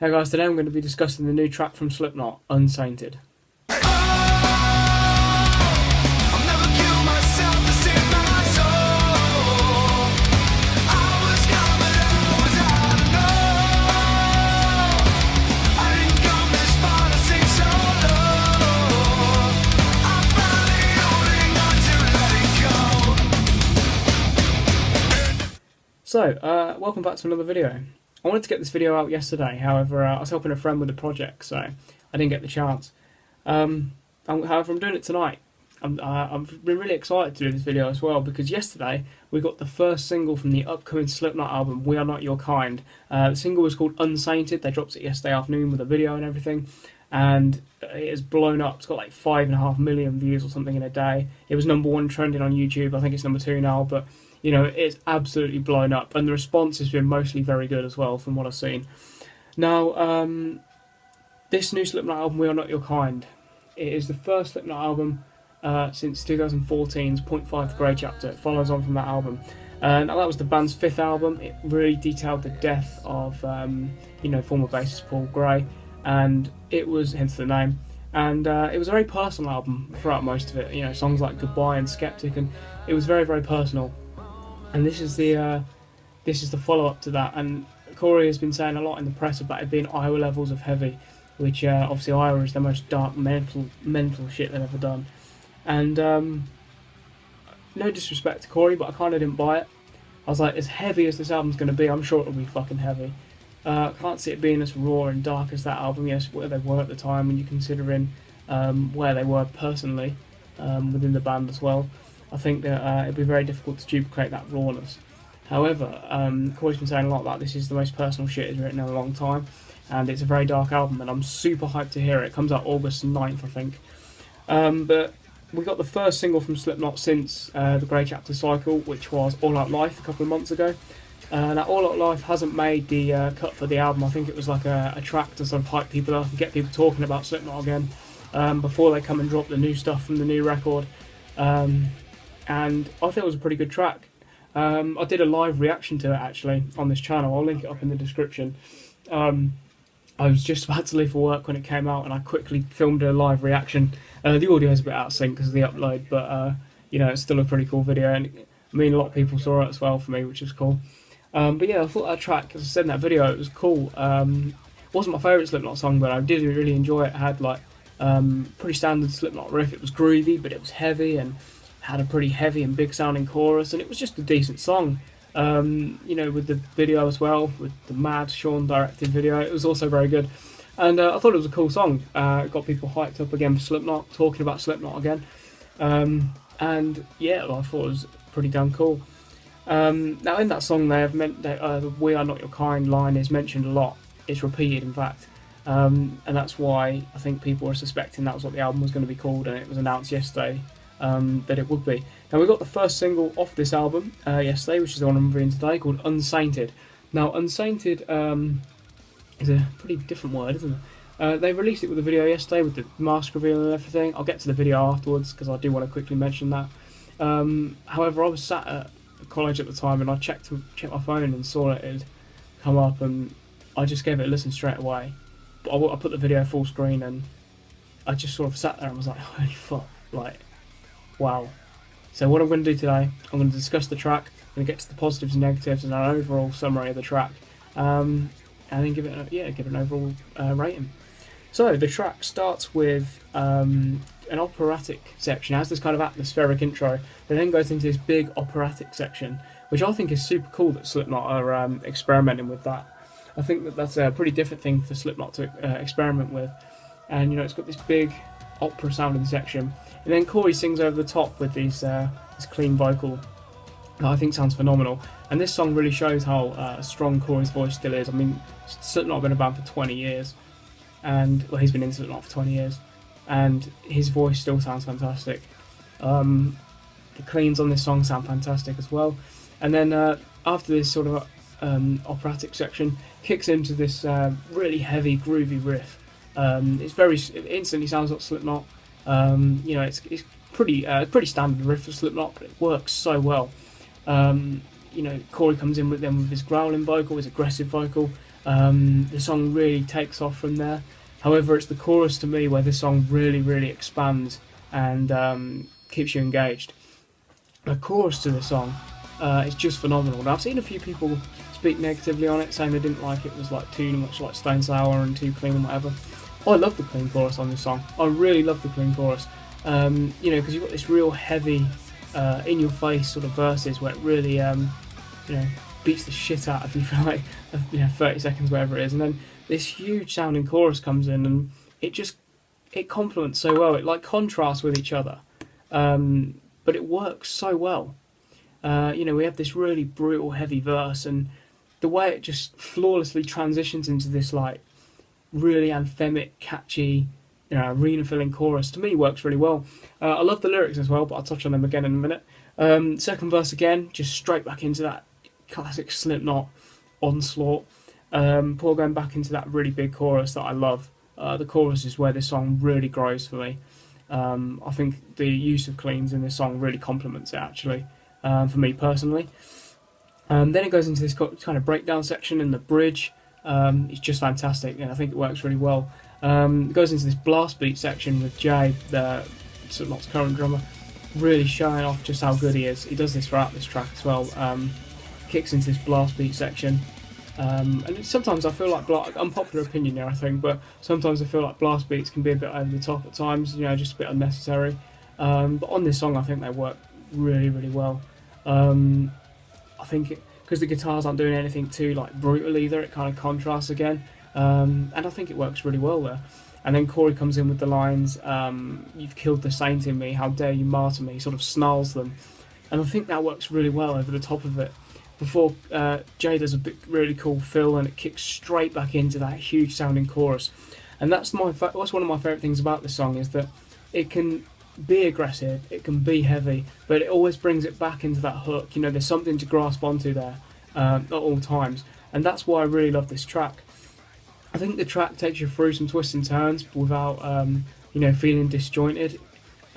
Hey guys, today I'm going to be discussing the new track from Slipknot, Unsainted. So, welcome back to another video. I wanted to get this video out yesterday, however, I was helping a friend with a project, so I didn't get the chance. However, I'm doing it tonight. I've been really excited to do this video as well, because yesterday we got the first single from the upcoming Slipknot album, We Are Not Your Kind. The single was called Unsainted. They dropped it yesterday afternoon with a video and everything, and it has blown up. It's got like 5.5 million views or something in a day. It was #1 trending on YouTube. I think it's #2 now, but you know, it's absolutely blown up, and the response has been mostly very good as well, from what I've seen. Now, this new Slipknot album, We Are Not Your Kind, it is the first Slipknot album since 2014's Point 5 The Grey Chapter. It follows on from that album. Now, that was the band's 5th album. It really detailed the death of, former bassist Paul Gray, and it was, hence the name, and it was a very personal album throughout most of it. You know, songs like Goodbye and Skeptic, and it was very, very personal. And this is the follow-up to that, and Corey has been saying a lot in the press about it being Iowa levels of heavy, which obviously Iowa is the most dark mental shit they've ever done. And no disrespect to Corey, but I kind of didn't buy it. I was like, as heavy as this album's going to be, I'm sure it'll be fucking heavy. I can't see it being as raw and dark as that album. Yes, where they were at the time, and you're considering where they were personally within the band as well. I think that it'd be very difficult to duplicate that rawness. However, Corey's been saying a lot about this is the most personal shit he's written in a long time, and it's a very dark album, and I'm super hyped to hear it. It comes out August 9th, I think. But we got the first single from Slipknot since the Grey Chapter cycle, which was All Out Life a couple of months ago. Now, All Out Life hasn't made the cut for the album. I think it was like a track to sort of hype people up and get people talking about Slipknot again before they come and drop the new stuff from the new record. And I thought it was a pretty good track. I did a live reaction to it actually on this channel. I'll link it up in the description. I was just about to leave for work when it came out, and I quickly filmed a live reaction. The audio is a bit out of sync because of the upload, but it's still a pretty cool video, and I mean a lot of people saw it as well for me, which was cool. But yeah, I thought that track, as I said in that video, it was cool. It wasn't my favourite Slipknot song, but I did really enjoy it. It had like pretty standard Slipknot riff. It was groovy, but it was heavy, and had a pretty heavy and big sounding chorus, and it was just a decent song. With the video as well, with the Mad Sean directed video, it was also very good. And I thought it was a cool song. It got people hyped up again for Slipknot, talking about Slipknot again. And yeah, I thought it was pretty damn cool. Now in that song they have meant that the We Are Not Your Kind line is mentioned a lot. It's repeated, in fact. And that's why I think people were suspecting that was what the album was going to be called, and it was announced yesterday that it would be. Now, we got the first single off this album yesterday, which is the one I'm reviewing today, called Unsainted. Now, Unsainted is a pretty different word, isn't it? They released it with a video yesterday with the mask reveal and everything. I'll get to the video afterwards because I do want to quickly mention that. However, I was sat at college at the time, and I checked my phone and saw it had come up, and I just gave it a listen straight away. But I put the video full screen, and I just sort of sat there and was like, holy fuck, like, wow. So what I'm going to do today, I'm going to discuss the track, I'm going to get to the positives and negatives and an overall summary of the track, and then give it an overall rating. So the track starts with an operatic section. It has this kind of atmospheric intro, but then goes into this big operatic section, which I think is super cool that Slipknot are experimenting with that. I think that that's a pretty different thing for Slipknot to experiment with, and it's got this big opera sounding section, and then Corey sings over the top with this clean vocal that I think sounds phenomenal. And this song really shows how strong Corey's voice still is. I mean, Slipknot have been a band for 20 years, and he's been in Slipknot for 20 years, and his voice still sounds fantastic. The cleans on this song sound fantastic as well. And then after this sort of operatic section, kicks into this really heavy, groovy riff. It instantly sounds like Slipknot. It's pretty standard riff for Slipknot, but it works so well. Corey comes in with his growling vocal, his aggressive vocal, The song really takes off from there. However, it's the chorus to me where the song really, really expands and keeps you engaged. The chorus to the song is just phenomenal. Now, I've seen a few people speak negatively on it, saying they didn't like it was like too much like Stone Sour and too clean and whatever. I love the clean chorus on this song. I really love the clean chorus. You know, because you've got this real heavy, in your face sort of verses where it really, you know, beats the shit out of you for like, 30 seconds, whatever it is, and then this huge sounding chorus comes in, and it complements so well. It like contrasts with each other, but it works so well. You know, we have this really brutal, heavy verse, and the way it just flawlessly transitions into this like really anthemic, catchy, you know, arena-filling chorus, to me works really well. I love the lyrics as well, but I'll touch on them again in a minute. Second verse again, just straight back into that classic Slipknot onslaught. Paul going back into that really big chorus that I love. The chorus is where this song really grows for me. I think the use of cleans in this song really complements it actually, for me personally. Then it goes into this kind of breakdown section in the bridge. It's just fantastic, and I think it works really well. It goes into this blast beat section with Jay, the Slipknot's current drummer, really showing off just how good he is. He does this throughout this track as well. Kicks into this blast beat section. And sometimes I feel like, unpopular opinion here I think, but sometimes I feel like blast beats can be a bit over the top at times, you know, just a bit unnecessary. But on this song I think they work really, really well. I think because the guitars aren't doing anything too like brutal either, it kind of contrasts again. And I think it works really well there. And then Corey comes in with the lines, "You've killed the saint in me, how dare you martyr me," he sort of snarls them. And I think that works really well over the top of it. Before Jay does a really cool fill, and it kicks straight back into that huge sounding chorus. And that's one of my favourite things about this song, is that it can be aggressive, it can be heavy, but it always brings it back into that hook. You know, there's something to grasp onto there at all times. And that's why I really love this track. I think the track takes you through some twists and turns without, you know, feeling disjointed.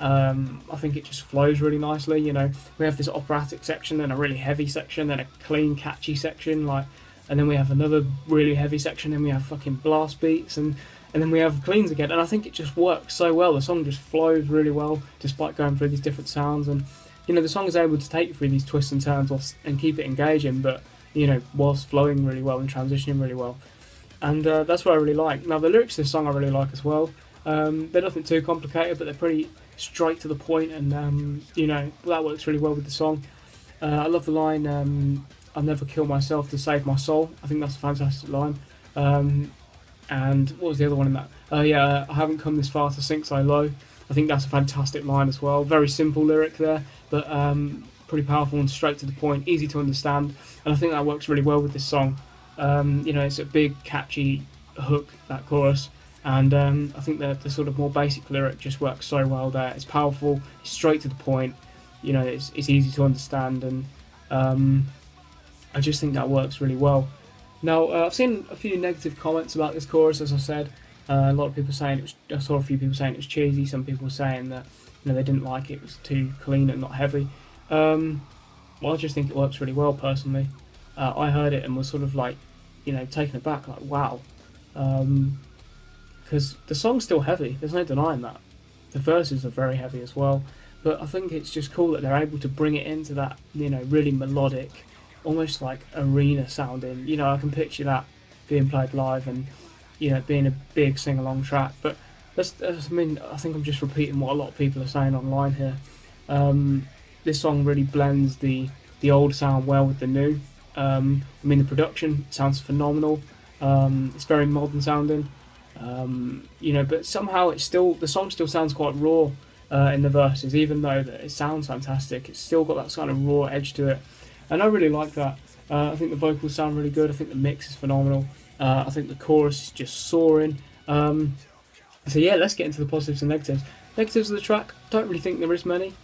I think it just flows really nicely. You know, we have this operatic section, then a really heavy section, then a clean, catchy section, and then we have another really heavy section, then we have fucking blast beats, and then we have cleans again. And I think it just works so well. The song just flows really well, despite going through these different sounds. And you know, the song is able to take you through these twists and turns and keep it engaging, but you know, whilst flowing really well and transitioning really well. And that's what I really like. Now, the lyrics to this song I really like as well. They're nothing too complicated, but they're pretty straight to the point, and you know, that works really well with the song. I love the line, "I'll never kill myself to save my soul." I think that's a fantastic line. And what was the other one in that? Yeah, "I haven't come this far to sink so low." I think that's a fantastic line as well. Very simple lyric there, but pretty powerful and straight to the point, easy to understand, and I think that works really well with this song. You know, it's a big, catchy hook, that chorus. And I think the sort of more basic lyric just works so well there. It's powerful, it's straight to the point, you know, it's easy to understand, and I just think that works really well. Now, I've seen a few negative comments about this chorus, as I said. A lot of people saying I saw a few people saying it was cheesy, some people saying that, you know, they didn't like it, it was too clean and not heavy. Well, I just think it works really well, personally. I heard it and was sort of like, you know, taken aback, like, wow. Because the song's still heavy, there's no denying that. The verses are very heavy as well, but I think it's just cool that they're able to bring it into that, you know, really melodic, almost like arena sounding. You know, I can picture that being played live and, you know, being a big sing-along track. But I think I'm just repeating what a lot of people are saying online here. This song really blends the old sound well with the new. The production sounds phenomenal. It's very modern sounding. You know, but somehow the song still sounds quite raw in the verses, even though that it sounds fantastic. It's still got that kind of raw edge to it, and I really like that. I think the vocals sound really good. I think the mix is phenomenal. I think the chorus is just soaring. So yeah, let's get into the positives and negatives. Negatives of the track, don't really think there is many.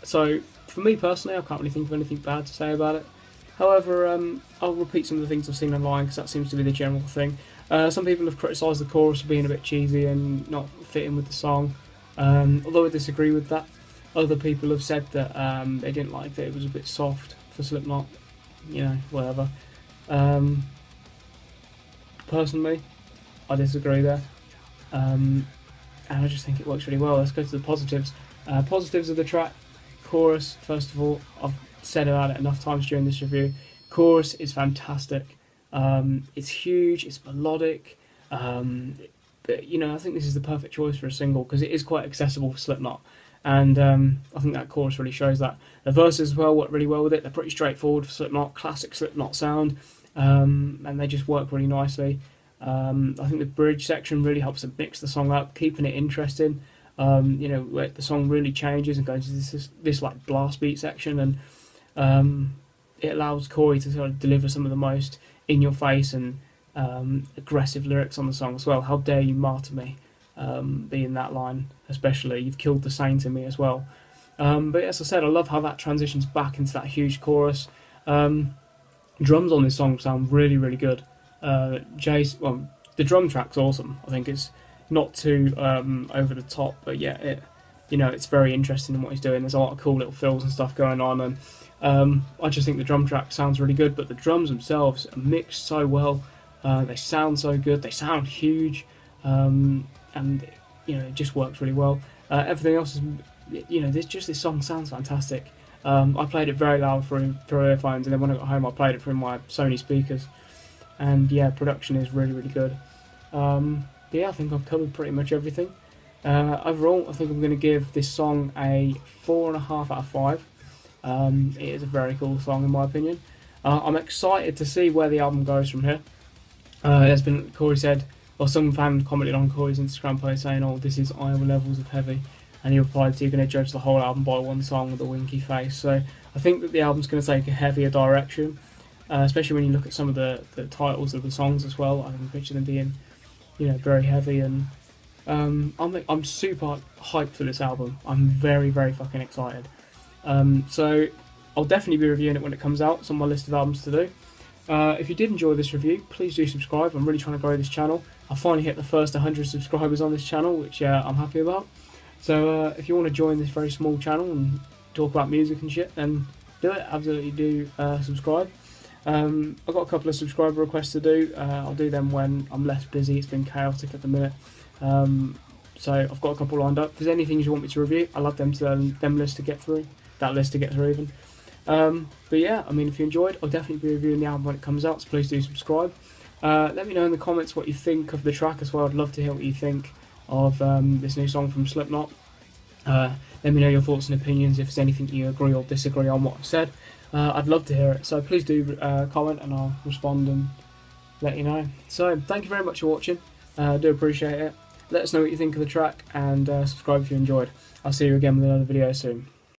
So for me personally, I can't really think of anything bad to say about it. However, I'll repeat some of the things I've seen online, because that seems to be the general thing. Some people have criticised the chorus for being a bit cheesy and not fitting with the song. Although I disagree with that. Other people have said that they didn't like that it was a bit soft for Slipknot. You know, whatever. personally, I disagree there. And I just think it works really well. Let's go to the positives. Positives of the track. Chorus, first of all, I've said about it enough times during this review. Chorus is fantastic. It's huge, it's melodic, but you know, I think this is the perfect choice for a single because it is quite accessible for Slipknot, and I think that chorus really shows that. The verses as well work really well with it. They're pretty straightforward for Slipknot, classic Slipknot sound, and they just work really nicely. I think the bridge section really helps to mix the song up, keeping it interesting. You know, where the song really changes and goes to this like blast beat section, and it allows Corey to sort of deliver some of the most in your face and aggressive lyrics on the song as well. How dare you martyr me, being that line especially. You've killed the saint in me as well. But as I said, I love how that transitions back into that huge chorus. Drums on this song sound really, really good. The drum track's awesome. I think it's not too over the top, but yeah, it's very interesting in what he's doing. There's a lot of cool little fills and stuff going on, and I just think the drum track sounds really good. But the drums themselves are mixed so well. They sound so good. They sound huge, and it just works really well. Everything else is, this song sounds fantastic. I played it very loud through earphones, and then when I got home, I played it through my Sony speakers. And yeah, production is really, really good. But yeah, I think I've covered pretty much everything. Overall, I think I'm going to give this song a 4.5 out of 5. It is a very cool song in my opinion. I'm excited to see where the album goes from here. Corey said, or some fan commented on Corey's Instagram post saying, "Oh, this is Iowa levels of heavy," and he replied, "So you're going to judge the whole album by one song with a winky face." So I think that the album's going to take a heavier direction, especially when you look at some of the titles of the songs as well. I can picture them being, very heavy, and I'm super hyped for this album. I'm very, very fucking excited. So I'll definitely be reviewing it when it comes out. It's on my list of albums to do. If you did enjoy this review, please do subscribe. I'm really trying to grow this channel. I finally hit the first 100 subscribers on this channel, which I'm happy about. So if you want to join this very small channel and talk about music and shit, then do it. Absolutely do subscribe. I've got a couple of subscriber requests to do. I'll do them when I'm less busy. It's been chaotic at the minute. So I've got a couple lined up. If there's anything you want me to review, I'll have them list to get through. That list to get through even. But yeah, I mean, if you enjoyed, I'll definitely be reviewing the album when it comes out, so please do subscribe. Let me know in the comments what you think of the track as well. I'd love to hear what you think of this new song from Slipknot. Let me know your thoughts and opinions, if there's anything you agree or disagree on what I've said. I'd love to hear it, so please do comment and I'll respond and let you know. So thank you very much for watching. I do appreciate it. Let us know what you think of the track, and subscribe if you enjoyed. I'll see you again with another video soon.